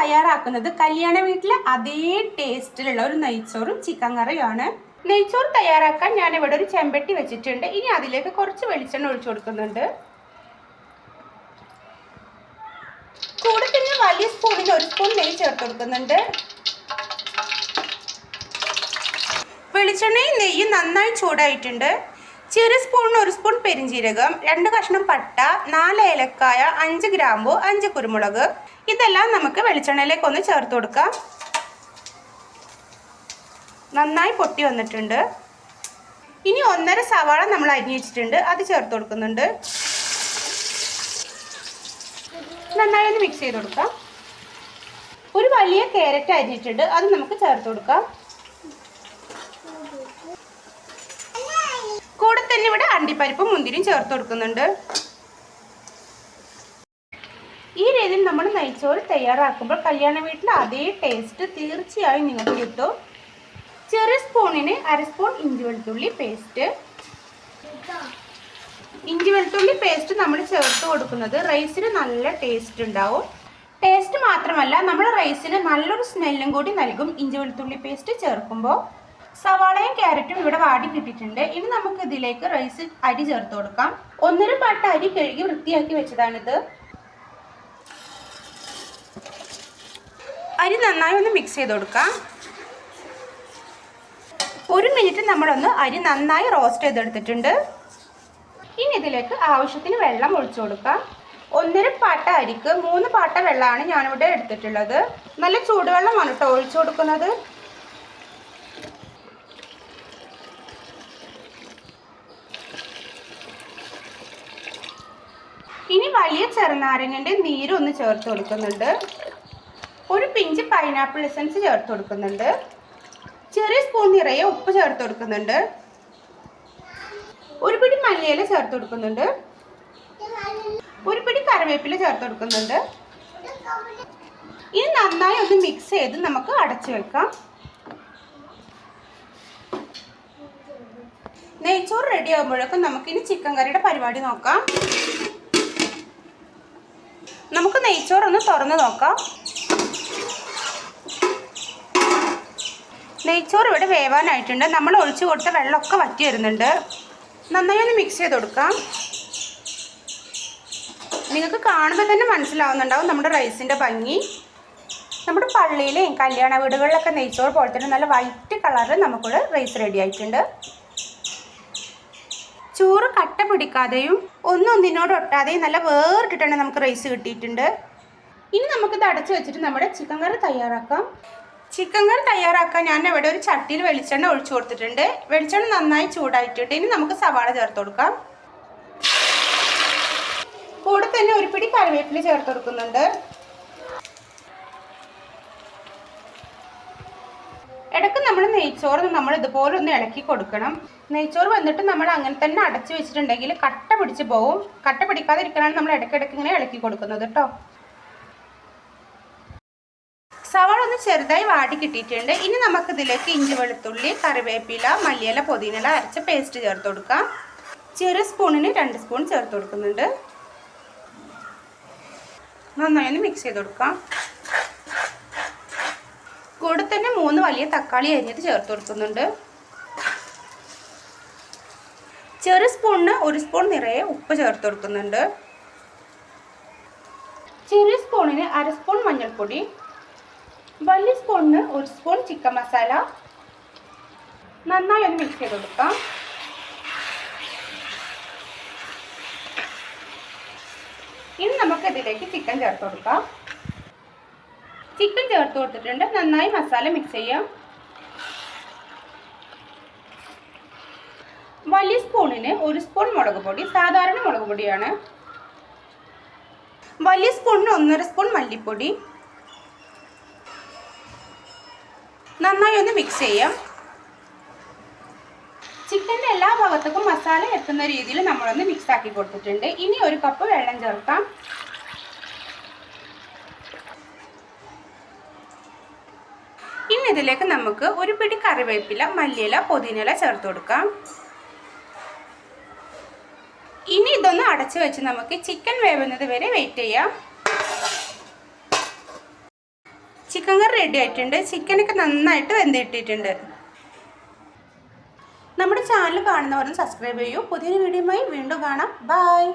തയ്യാറാക്കുന്നത് കല്യാണ വീട്ടിലെ അതേ ടേസ്റ്റിലുള്ള ഒരു നെയ്ച്ചോറും ചിക്കൻ കറിയാണ്. നെയ്ച്ചോറ് തയ്യാറാക്കാൻ ഞാൻ ഇവിടെ ഒരു ചെമ്പട്ടി വെച്ചിട്ടുണ്ട്. ഇനി അതിലേക്ക് കുറച്ച് വെളിച്ചെണ്ണ ഒഴിച്ചു കൊടുക്കുന്നുണ്ട്. കൂടെ തന്നെ വലിയ സ്പൂണിൽ ഒരു സ്പൂൺ നെയ്യ് ചേർത്ത് കൊടുക്കുന്നുണ്ട്. വെളിച്ചെണ്ണയും നെയ്യും നന്നായി ചൂടായിട്ടുണ്ട്. ചെറിയ സ്പൂണിന് ഒരു സ്പൂൺ പെരിഞ്ജീരകം, 2 കഷ്ണം പട്ട, 4 ഏലക്കായ, 5 ഗ്രാമ്പു, 5 കുരുമുളക്, ഇതെല്ലാം നമുക്ക് വെളിച്ചെണ്ണയിലേക്ക് ഒന്ന് ചേർത്ത് കൊടുക്കാം. നന്നായി പൊട്ടി വന്നിട്ടുണ്ട്. ഇനി 1.5 സവാള നമ്മൾ അരിഞ്ഞു വെച്ചിട്ടുണ്ട്, അത് ചേർത്ത് കൊടുക്കുന്നുണ്ട്. നന്നായി ഒന്ന് മിക്സ് ചെയ്ത് കൊടുക്കാം. ഒരു വലിയ ക്യാരറ്റ് അരിഞ്ഞിട്ടുണ്ട്, അത് നമുക്ക് ചേർത്ത് കൊടുക്കാം. കൂടെ തന്നെ ഇവിടെ അണ്ടിപ്പരിപ്പും മുന്തിരിയും ചേർത്ത് കൊടുക്കുന്നുണ്ട്. ഈ രീതിയിൽ നമ്മൾ നെയ്ച്ചോറ് തയ്യാറാക്കുമ്പോൾ കല്യാണ വീട്ടിലെ അതേ ടേസ്റ്റ് തീർച്ചയായും നിങ്ങൾക്ക് കിട്ടും. ചെറിയ സ്പൂണിന് 1/2 സ്പൂൺ ഇഞ്ചി വെളുത്തുള്ളി പേസ്റ്റ്. ഇഞ്ചി വെളുത്തുള്ളി പേസ്റ്റ് നമ്മൾ ചേർത്ത് കൊടുക്കുന്നത് റൈസിന് നല്ല ടേസ്റ്റ് ഉണ്ടാവും. ടേസ്റ്റ് മാത്രമല്ല, നമ്മൾ റൈസിന് നല്ലൊരു സ്മെല്ലും കൂടി നൽകും ഇഞ്ചി വെളുത്തുള്ളി പേസ്റ്റ് ചേർക്കുമ്പോൾ. സവാളയും ക്യാരറ്റും ഇവിടെ വാടി കിട്ടിയിട്ടുണ്ട്. ഇനി നമുക്ക് ഇതിലേക്ക് അരി ചേർത്ത് കൊടുക്കാം. 1.5 പാട്ട അരി കഴുകി വൃത്തിയാക്കി വെച്ചതാണിത്. അരി നന്നായി ഒന്ന് മിക്സ് ചെയ്ത് കൊടുക്കാം. 1 മിനിറ്റ് നമ്മളൊന്ന് അരി നന്നായി റോസ്റ്റ് ചെയ്തെടുത്തിട്ടുണ്ട്. ഇനി ഇതിലേക്ക് ആവശ്യത്തിന് വെള്ളം ഒഴിച്ചു കൊടുക്കാം. 1.5 പാട്ട അരിക്ക് 3 പാട്ട വെള്ളമാണ് ഞാനിവിടെ എടുത്തിട്ടുള്ളത്. നല്ല ചൂടുവെള്ളമാണ് കേട്ടോ ഒഴിച്ചു കൊടുക്കുന്നത്. ഇനി വലിയ ചെറുനാരങ്ങൻ്റെ നീരൊന്ന് ചേർത്ത് കൊടുക്കുന്നുണ്ട്. ഒരു പിഞ്ച് പൈനാപ്പിൾ എസൻസ് ചേർത്ത് കൊടുക്കുന്നുണ്ട്. ചെറിയ സ്പൂൺ നിറയെ ഉപ്പ് ചേർത്ത് കൊടുക്കുന്നുണ്ട്. ഒരു പിടി മല്ലിയില ചേർത്ത് കൊടുക്കുന്നുണ്ട്. ഒരു പിടി കറിവേപ്പില ചേർത്ത് കൊടുക്കുന്നുണ്ട്. ഇനി നന്നായി ഒന്ന് മിക്സ് ചെയ്ത് നമുക്ക് അടച്ചു വെക്കാം. നെയ്ച്ചോറ് റെഡി ആകുമ്പോഴേക്കും നമുക്കിനി ചിക്കൻ കറിയുടെ പരിപാടി നോക്കാം. നമുക്ക് നെയ്ച്ചോറൊന്ന് തുറന്ന് നോക്കാം. നെയ്ച്ചോറ് ഇവിടെ വേവാനായിട്ടുണ്ട്. നമ്മൾ ഒഴിച്ചു കൊടുത്ത വെള്ളമൊക്കെ വറ്റി വരുന്നുണ്ട്. നന്നായി ഒന്ന് മിക്സ് ചെയ്ത് കൊടുക്കാം. നിങ്ങൾക്ക് കാണുമ്പോൾ തന്നെ മനസ്സിലാവുന്നുണ്ടാവും നമ്മുടെ റൈസിൻ്റെ ഭംഗി. നമ്മുടെ പള്ളിയിലെയും കല്യാണ വീടുകളിലൊക്കെ നെയ്ച്ചോറ് പോലെ തന്നെ നല്ല വൈറ്റ് കളറിൽ നമുക്കിവിടെ റൈസ് റെഡി ആയിട്ടുണ്ട്. ചോറ് കട്ട പിടിക്കാതെയും ഒന്നിനോട് ഒട്ടാതെയും നല്ല വേറിട്ടിട്ടാണ് നമുക്ക് റൈസ് കിട്ടിയിട്ടുണ്ട്. ഇനി നമുക്കിത് അടച്ചു വെച്ചിട്ട് നമ്മുടെ ചിക്കൻ കറി തയ്യാറാക്കാം. ചിക്കൻ കറി തയ്യാറാക്കാൻ ഞാൻ ഇവിടെ ഒരു ചട്ടിയിൽ വെളിച്ചെണ്ണ ഒഴിച്ചു കൊടുത്തിട്ടുണ്ട്. വെളിച്ചെണ്ണ നന്നായി ചൂടായിട്ടുണ്ട്. ഇനി നമുക്ക് സവാള ചേർത്ത് കൊടുക്കാം. കൂടെ തന്നെ ഒരു പിടി കറിവേപ്പില ചേർത്ത് കൊടുക്കുന്നുണ്ട്. ഇടയ്ക്ക് നമ്മൾ നെയ്ച്ചോറ് നമ്മൾ ഇതുപോലെ ഒന്ന് ഇളക്കി കൊടുക്കണം. നെയ്ച്ചോറ് വന്നിട്ട് നമ്മൾ അങ്ങനെ തന്നെ അടച്ചു വെച്ചിട്ടുണ്ടെങ്കിൽ കട്ട പിടിച്ച് പോവും. കട്ട പിടിക്കാതിരിക്കാനാണ് നമ്മൾ ഇടയ്ക്കിടയ്ക്ക് ഇങ്ങനെ ഇളക്കി കൊടുക്കുന്നത് കേട്ടോ. സവാള ഒന്ന് ചെറുതായി വാടി കിട്ടിയിട്ടുണ്ട്. ഇനി നമുക്കിതിലേക്ക് ഇഞ്ചി വെളുത്തുള്ളി, കറിവേപ്പില, മല്ലിയില, പുതിനയില അരച്ച പേസ്റ്റ് ചേർത്ത് കൊടുക്കാം. ചെറിയ സ്പൂണിന് 2 സ്പൂൺ ചേർത്ത് കൊടുക്കുന്നുണ്ട്. നന്നായി ഒന്ന് മിക്സ് ചെയ്ത് കൊടുക്കാം. കൂടെ തന്നെ 3 വലിയ തക്കാളി അരിഞ്ഞത് ചേർത്ത് കൊടുക്കുന്നുണ്ട്. ചെറിയ സ്പൂണിന് 1 സ്പൂൺ നിറയെ ഉപ്പ് ചേർത്ത് കൊടുക്കുന്നുണ്ട്. ചെറിയ സ്പൂണിന് 1/2 സ്പൂൺ മഞ്ഞൾപ്പൊടി. വലിയ സ്പൂണിന് 1 സ്പൂൺ ചിക്കൻ മസാല. നന്നായി ഒന്ന് മിക്സ് ചെയ്ത് കൊടുക്കാം. ഇനി നമുക്ക് ഇതിലേക്ക് ചിക്കൻ ചേർത്ത് കൊടുക്കാം. ചിക്കൻ ചേർത്ത് കൊടുത്തിട്ടുണ്ട്. നന്നായി മസാല മിക്സ് ചെയ്യാം. വലിയ സ്പൂണിന് 1 സ്പൂൺ മുളക് പൊടി, സാധാരണ മുളക് പൊടിയാണ്. വലിയ സ്പൂണിന് 1.5 സ്പൂൺ മല്ലിപ്പൊടി. നന്നായി ഒന്ന് മിക്സ് ചെയ്യാം. ചിക്കൻ്റെ എല്ലാ ഭാഗത്തേക്കും മസാല എത്തുന്ന രീതിയിൽ നമ്മളൊന്ന് മിക്സ് ആക്കി കൊടുത്തിട്ടുണ്ട്. ഇനി 1 കപ്പ് വെള്ളം ചേർക്കാം. ഇനി ഇതിലേക്ക് നമുക്ക് ഒരു പിടി കറിവേപ്പില, മല്ലിയില, പുതിനയില ചേർത്ത് കൊടുക്കാം. ഇനി ഇതൊന്ന് അടച്ചു വെച്ച് നമുക്ക് ചിക്കൻ വേവുന്നത് വരെ വെയിറ്റ് ചെയ്യാം. ചിക്കൻ കറി റെഡി ആയിട്ടുണ്ട്. ചിക്കനൊക്കെ നന്നായിട്ട് വെന്തിട്ടിട്ടുണ്ട്. നമ്മുടെ ചാനൽ കാണുന്നവരും സബ്സ്ക്രൈബ് ചെയ്യൂ. പുതിയൊരു വീഡിയോയുമായി വീണ്ടും കാണാം. ബൈ.